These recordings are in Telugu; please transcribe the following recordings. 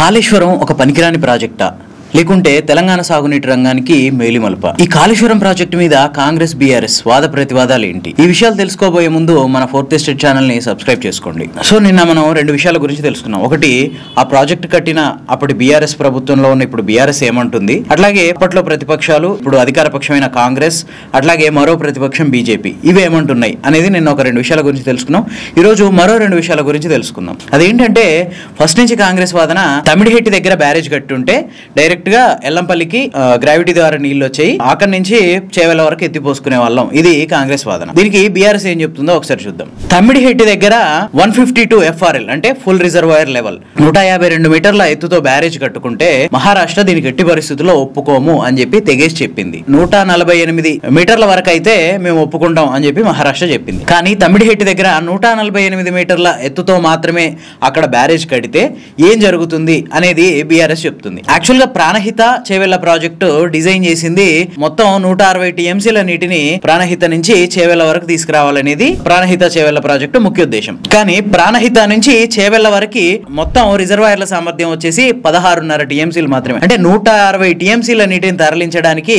కాళేశ్వరం ఒక పనికిరాని ప్రాజెక్టా లేకుంటే తెలంగాణ సాగునీటి రంగానికి మేలిమలుప? ఈ కాళేశ్వరం ప్రాజెక్టు మీద కాంగ్రెస్ బీఆర్ఎస్ వాద ప్రతివాదాలు ఏంటి? ఈ విషయాలు తెలుసుకోబోయే ముందు మన ఫోర్త్ ఎస్టేట్ ఛానల్ ని సబ్స్క్రైబ్ చేసుకోండి. సో నిన్న మనం రెండు విషయాల గురించి తెలుసుకున్నాం. ఒకటి, ఆ ప్రాజెక్టు కట్టిన అప్పటి బీఆర్ఎస్ ప్రభుత్వంలో ఉన్న ఇప్పుడు బీఆర్ఎస్ ఏమంటుంది, అట్లాగే అప్పట్లో ప్రతిపక్షాలు ఇప్పుడు అధికార పక్షమైన కాంగ్రెస్, అట్లాగే మరో ప్రతిపక్షం బీజేపీ, ఇవి ఏమంటున్నాయి అనేది నిన్న ఒక రెండు విషయాల గురించి తెలుసుకున్నాం. ఈ రోజు మరో రెండు విషయాల గురించి తెలుసుకుందాం. అదేంటంటే, ఫస్ట్ నుంచి కాంగ్రెస్ వాదన తమిడిహెట్టి దగ్గర బ్యారేజ్ కట్టుంటే డైరెక్ట్ గా ఎల్లంపల్లికి గ్రావిటీ ద్వారా నీళ్లు వచ్చాయి, అక్కడి నుంచి చేవెల వరకు ఎత్తిపోసుకునే వాళ్ళం. ఇది కాంగ్రెస్ వాదన. దీనికి బీఆర్ఎస్ ఏం చెప్తుందో ఒకసారి చూద్దాం. తమ్మిడిహెట్టి దగ్గర 152 FRL అంటే ఫుల్ రిజర్వాయర్ లెవెల్ 152 మీటర్ల ఎత్తుతో బ్యారేజ్ కట్టుకుంటే మహారాష్ట్ర దీనికి ఎట్టి పరిస్థితుల్లో ఒప్పుకోము అని చెప్పి తెగేసి చెప్పింది. 148 మీటర్ల వరకు అయితే మేము ఒప్పుకుంటాం అని చెప్పి మహారాష్ట్ర చెప్పింది. కానీ తమ్మిడిహెట్టి దగ్గర 148 మీటర్ల ఎత్తుతో మాత్రమే అక్కడ బ్యారేజ్ కడితే ఏం జరుగుతుంది అనేది బీఆర్ఎస్ చెప్తుంది. యాక్చువల్ గా ప్రాణహిత చేవెళ్ల ప్రాజెక్టు డిజైన్ చేసింది మొత్తం 160 TMCల నీటిని ప్రాణహిత నుంచి చేవెళ్ల వరకు తీసుకురావాలనేది ప్రాణహిత చేవెళ్ల ప్రాజెక్టు ముఖ్య ఉద్దేశం. కానీ ప్రాణహిత నుంచి చేవెళ్ల వరకు మొత్తం రిజర్వాయర్ల సామర్థ్యం వచ్చేసి 16.5 TMCలు మాత్రమే. అంటే 160 TMCల నీటిని తరలించడానికి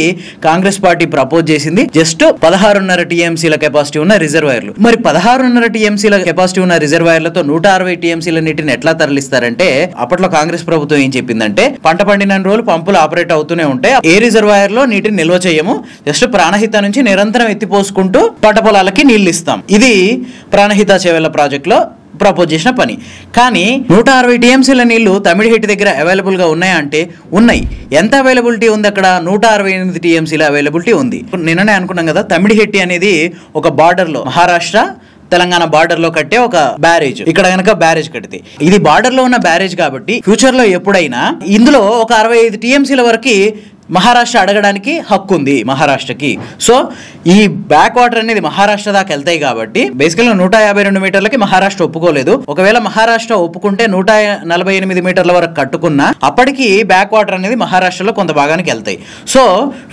కాంగ్రెస్ పార్టీ ప్రపోజ్ చేసింది జస్ట్ 16.5 TMCల కెపాసిటీ ఉన్న రిజర్వాయర్లు. మరి 16.5 TMCల కెపాసిటీ ఉన్న రిజర్వాయర్లతో 160 TMCల నీటిని ఎట్లా తరలిస్తారంటే, అప్పట్లో కాంగ్రెస్ ప్రభుత్వం ఏం చెప్పిందంటే, పంట పండిన రోజులు పంపులు ఆపరేట్ అవుతూనే ఉంటాయి, ఏ రిజర్వాయర్ లో నీటిని నిల్వ చేయము, జస్ట్ ప్రాణహిత నుంచి నిరంతరం ఎత్తిపోసుకుంటూ పంట పొలాలకి నీళ్లు ఇస్తాం. ఇది ప్రాణహిత చేవెళ్ల ప్రాజెక్ట్ లో ప్రపోజ్ చేసిన పని. కానీ 160 TMCల నీళ్లు తమిడిహెట్టి దగ్గర అవైలబుల్ గా ఉన్నాయా అంటే ఉన్నాయి. ఎంత అవైలబిలిటీ ఉంది అక్కడ? 168 TMCల అవైలబిలిటీ ఉంది. నిన్ననే అనుకున్నాం కదా, తమిడిహెట్టి అనేది ఒక బార్డర్ లో మహారాష్ట్ర తెలంగాణ బార్డర్ లో కట్టే ఒక బ్యారేజ్. ఇక్కడ గనక బ్యారేజ్ కడితే ఇది బార్డర్ లో ఉన్న బ్యారేజ్ కాబట్టి ఫ్యూచర్ లో ఎప్పుడైనా ఇందులో ఒక 65 TMCల వరకు మహారాష్ట్ర అడగడానికి హక్కు ఉంది మహారాష్ట్రకి. సో ఈ బ్యాక్ వాటర్ అనేది మహారాష్ట్ర దాకా వెళ్తాయి కాబట్టి బేసికల్గా 152 మీటర్లకి మహారాష్ట్ర ఒప్పుకోలేదు. ఒకవేళ మహారాష్ట్ర ఒప్పుకుంటే 148 మీటర్ల వరకు కట్టుకున్నా అప్పటికి బ్యాక్ వాటర్ అనేది మహారాష్ట్రలో కొంత భాగానికి వెళ్తాయి. సో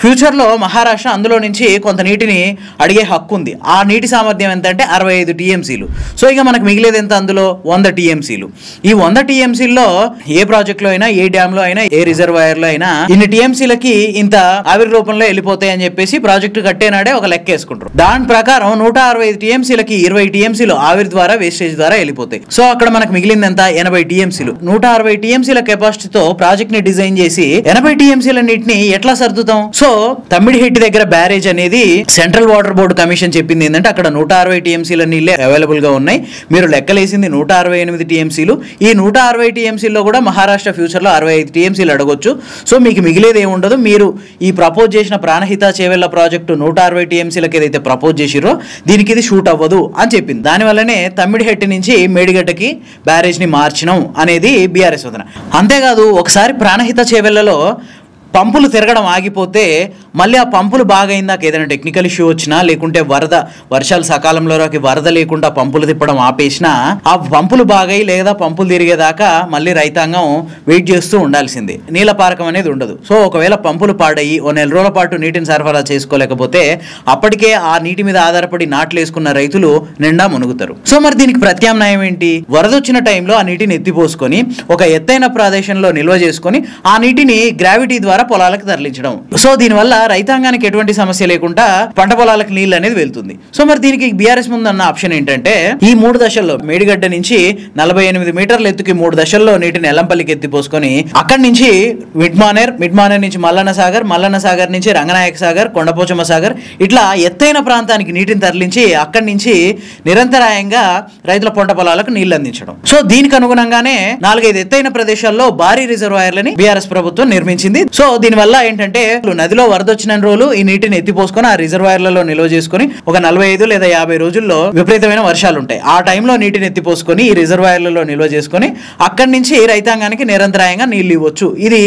ఫ్యూచర్ లో మహారాష్ట్ర అందులో నుంచి కొంత నీటిని అడిగే హక్కు ఉంది. ఆ నీటి సామర్థ్యం ఎంత అంటే 65 TMCలు. సో ఇక మనకు మిగిలేదు ఎంత? అందులో 100 TMCలు. ఈ 100 TMCల్లో ఏ ప్రాజెక్ట్ లో అయినా, ఏ డ్యామ్ లో అయినా, ఏ రిజర్వాయర్ లో అయినా ఇన్ని TMCలకి ఇంత ఆవిరి రూపంలో వెళ్ళిపోతాయి అని చెప్పేసి ప్రాజెక్టు కట్టేనాడే ఒక లెక్క వేసుకుంటారు. దాని ప్రకారం 165 TMCలకి 20 TMCలు ఆవిరి ద్వారా, వేస్టేజ్ ద్వారా వెళ్ళిపోతాయి. సో అక్కడ మనకు మిగిలింది ఎంత? 80 TMCలు. 160 TMCల కెపాసిటీతో ప్రాజెక్ట్ ని డిజైన్ చేసి 80 TMCల నీటిని ఎట్లా సర్దుతాం? సో తమ్మిడిహెట్టి దగ్గర బ్యారేజ్ అనేది సెంట్రల్ వాటర్ బోర్డు కమిషన్ చెప్పింది ఏంటంటే, అక్కడ 160 TMCల నీళ్ళే అవైలబుల్ గా ఉన్నాయి, మీరు లెక్కలేసింది 168 TMCలు. ఈ 160 TMCల్లో కూడా మహారాష్ట్ర ఫ్యూచర్ లో 65 TMCలు అడగొచ్చు. సో మీకు మిగిలేది ఏముండదు. మీరు ఈ ప్రపోజ్ చేసిన ప్రాణహిత చేవెళ్ల ప్రాజెక్టు 160 TMCలకు ఏదైతే ప్రపోజ్ చేసిరో దీనికి ఇది షూట్ అవ్వదు అని చెప్పింది. దానివల్లనే తమ్మిడిహెట్టి నుంచి మేడిగడ్డకి బ్యారేజ్ ని మార్చినాం అనేది బీఆర్ఎస్ వదన. అంతేకాదు, ఒకసారి ప్రాణహిత చేవెళ్లలో పంపులు తిరగడం ఆగిపోతే మళ్ళీ ఆ పంపులు బాగైందాక ఏదైనా టెక్నికల్ ఇష్యూ వచ్చినా, లేకుంటే వర్షాలు సకాలంలో వరద లేకుండా పంపులు తిప్పడం ఆపేసినా ఆ పంపులు బాగై లేదా పంపులు తిరిగేదాకా మళ్ళీ రైతాంగం వెయిట్ చేస్తూ ఉండాల్సిందే. నీళ్ళ పారకం అనేది ఉండదు. సో ఒకవేళ పంపులు పాడయి ఓ నెల రోజుల పాటు నీటిని సరఫరా చేసుకోలేకపోతే అప్పటికే ఆ నీటి మీద ఆధారపడి నాట్లు వేసుకున్న రైతులు నిండా మునుగుతారు. సో మరి దీనికి ప్రత్యామ్నాయం ఏంటి? వరద వచ్చిన టైంలో ఆ నీటిని ఎత్తిపోసుకొని ఒక ఎత్తైన ప్రదేశంలో నిల్వ చేసుకొని ఆ నీటిని గ్రావిటీ ద్వారా పొలాలకు తరలించడం. సో దీనివల్ల రైతాంగానికి ఎటువంటి సమస్య లేకుండా పంట పొలాలకు నీళ్లు అనేది వెళ్తుంది. సో మరి దీనికి బీఆర్ఎస్ ముందు అన్న ఆప్షన్ ఏంటంటే, ఈ 3 దశల్లో మేడిగడ్డ నుంచి 48 మీటర్ల ఎత్తుకి 3 దశల్లో నీటిని ఎల్లంపల్లికి ఎత్తిపోసుకొని అక్కడి నుంచి మిడ్ మానేర్ నుంచి మల్లన్న సాగర్ నుంచి రంగనాయక సాగర్, కొండపోచమ్మ సాగర్, ఇట్లా ఎత్తైన ప్రాంతానికి నీటిని తరలించి అక్కడి నుంచి నిరంతరాయంగా రైతుల పంట పొలాలకు నీళ్లు అందించడం. సో దీనికి అనుగుణంగానే 4-5 ఎత్తైన ప్రదేశాల్లో భారీ రిజర్వాయర్లని బీఆర్ఎస్ ప్రభుత్వం నిర్మించింది. సో దీనివల్ల ఏంటంటే, నదిలో వరద వచ్చిన రోజులు ఈ నీటిని ఎత్తిపోసుకొని ఆ రిజర్వాయర్లలో నిల్వ చేసుకుని ఒక 45 లేదా 50 రోజుల్లో విపరీతమైన వర్షాలు ఉంటాయి. ఆ టైంలో నీటిని ఎత్తిపోసుకొని ఈ రిజర్వాయర్లలో నిల్వ చేసుకొని అక్కడి నుంచి రైతాంగానికి నిరంతరాయంగా నీళ్లు ఇవ్వచ్చు. ఇది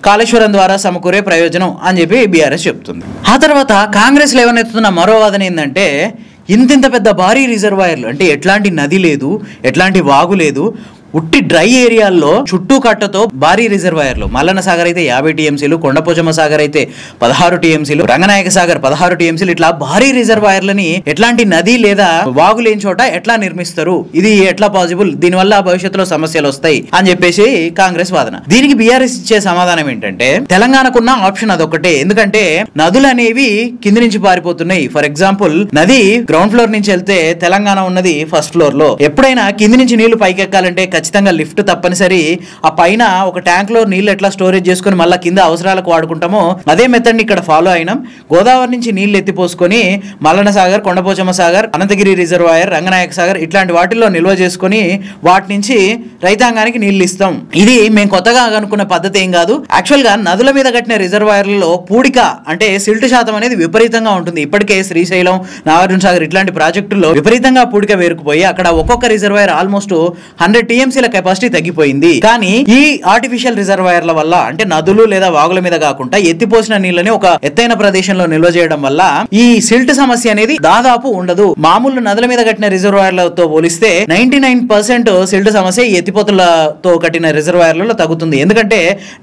కాళేశ్వరం ద్వారా సమకూరే ప్రయోజనం అని చెప్పి బీఆర్ఎస్ చెప్తుంది. ఆ తర్వాత కాంగ్రెస్ లేవనెత్తుతున్న మరో వాదన ఏంటంటే, ఇంత పెద్ద భారీ రిజర్వాయర్లు అంటే ఎట్లాంటి నది లేదు, ఎట్లాంటి వాగు లేదు, ఉట్టి డ్రై ఏరియాల్లో చుట్టూ కట్టతో భారీ రిజర్వాయర్లు, మల్లన్న సాగర్ అయితే 50 టీఎంసీలు, కొండపోచమ్మ సాగర్ అయితే 16 టీఎంసీలు, రంగనాయక సాగర్ 16 టీఎంసీలు, ఇట్లా భారీ రిజర్వాయర్లని ఎట్లాంటి నది లేదా వాగు లేని చోట ఎట్లా నిర్మిస్తారు, ఇది ఎట్లా పాసిబుల్, దీనివల్ల భవిష్యత్తులో సమస్యలు వస్తాయి అని చెప్పేసి కాంగ్రెస్ వాదన. దీనికి బీఆర్ఎస్ ఇచ్చే సమాధానం ఏంటంటే తెలంగాణకున్న ఆప్షన్ అదొక్కటే. ఎందుకంటే నదులు అనేవి కింది నుంచి పారిపోతున్నాయి. ఫర్ ఎగ్జాంపుల్ నది గ్రౌండ్ ఫ్లోర్ నుంచి వెళ్తే తెలంగాణ ఉన్నది ఫస్ట్ ఫ్లోర్ లో. ఎప్పుడైనా కింది నుంచి నీళ్లు పైకి ఎక్కాలంటే ఖచ్చితంగా లిఫ్ట్ తప్పనిసరి. ఆ పైన ఒక ట్యాంక్ లో నీళ్లు ఎట్లా స్టోరేజ్ చేసుకుని మళ్ళీ కింద అవసరాలకు వాడుకుంటామో అదే మెథడ్ ని ఇక్కడ ఫాలో అయినాం. గోదావరి నుంచి నీళ్లు ఎత్తిపోసుకొని మల్లన్న సాగర్, కొండపోచమ్మ సాగర్, అనంతగిరి రిజర్వాయర్, రంగనాయక సాగర్ ఇట్లాంటి వాటిల్లో నిల్వ చేసుకుని వాటి నుంచి రైతాంగానికి నీళ్లు ఇస్తాం. ఇది మేము కొత్తగా అనుకున్న పద్ధతి ఏం కాదు. యాక్చువల్ గా నదుల మీద కట్టిన రిజర్వాయర్లలో పూడిక అంటే సిల్ట్ శాతం అనేది విపరీతంగా ఉంటుంది. ఇప్పటికే శ్రీశైలం, నాగార్జున సాగర్ ఇట్లాంటి ప్రాజెక్టుల్లో విపరీతంగా పూడిక వేరుకుపోయి అక్కడ ఒక్కొక్క రిజర్వాయర్ ఆల్మోస్ట్ 100 టీఎంసీల కెపాసిటీ తగ్గిపోయింది. కానీ ఈ ఆర్టిఫిషియల్ రిజర్వాయర్ల వల్ల అంటే నదులు లేదా వాగుల మీద కాకుండా ఎత్తిపోసిన నీళ్ళని ఒక ఎత్తైన ప్రదేశంలో నిల్వ చేయడం వల్ల ఈ సిల్ట్ సమస్య అనేది దాదాపు ఉండదు. మామూలు నదుల మీద కట్టిన రిజర్వాయర్లతో పోలిస్తే 99% సిల్ట్ సమస్య ఎత్తిపోతులతో కట్టిన రిజర్వాయర్లలో తగ్గుతుంది. ఎందుకంటే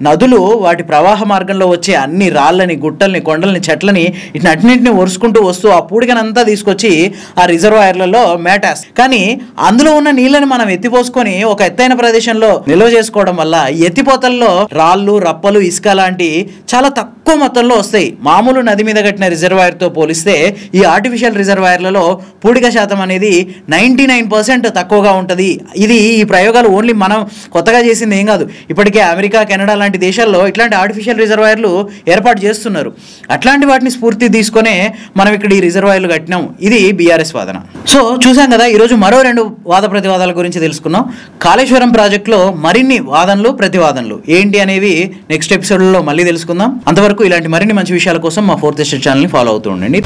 నదులు వాటి ప్రవాహ మార్గంలో వచ్చే అన్ని రాళ్ళని, గుట్టల్ని, కొండల్ని, చెట్లని ఇట్లన్నింటిని ఒరుసుకుంటూ వస్తూ ఆ పూడికనంతా తీసుకొచ్చి ఆ రిజర్వాయర్లలో మేటాస్. కానీ అందులో ఉన్న నీళ్ళని మనం ఎత్తిపోసుకొని ఒక ఎత్తైన ప్రదేశంలో నిల్వ చేసుకోవడం వల్ల ఎత్తిపోతల్లో రాళ్ళు, రప్పలు, ఇసుక లాంటి చాలా తక్కువ మొత్తంలో వస్తాయి. మామూలు నది మీద కట్టిన రిజర్వాయర్ తో పోలిస్తే ఈ ఆర్టిఫిషియల్ రిజర్వాయర్లలో పూడిక శాతం అనేది 99% తక్కువగా ఉంటుంది. ఈ ప్రయోగాలు ఓన్లీ మనం కొత్తగా చేసింది ఏం కాదు. ఇప్పటికే అమెరికా, కెనడా లాంటి దేశాల్లో ఇట్లాంటి ఆర్టిఫిషియల్ రిజర్వాయర్లు ఏర్పాటు చేస్తున్నారు. అట్లాంటి వాటిని స్ఫూర్తి తీసుకునే మనం ఇక్కడ ఈ రిజర్వాయర్లు కట్టినాం. ఇది బీఆర్ఎస్ వాదన. సో చూసాం కదా, ఈరోజు మరో 2 వాద ప్రతివాదాల గురించి తెలుసుకున్నాం. కాళేశ్వరం ప్రాజెక్టులో మరిన్ని వాదనలు, ప్రతివాదనలు ఏంటి అనేవి నెక్స్ట్ ఎపిసోడ్లో మళ్ళీ తెలుసుకుందాం. అంతవరకు ఇలాంటి మరిన్ని మంచి విషయాల కోసం మా 4th Estate ఛానల్ని ఫాలో అవుతూ ఉండండి.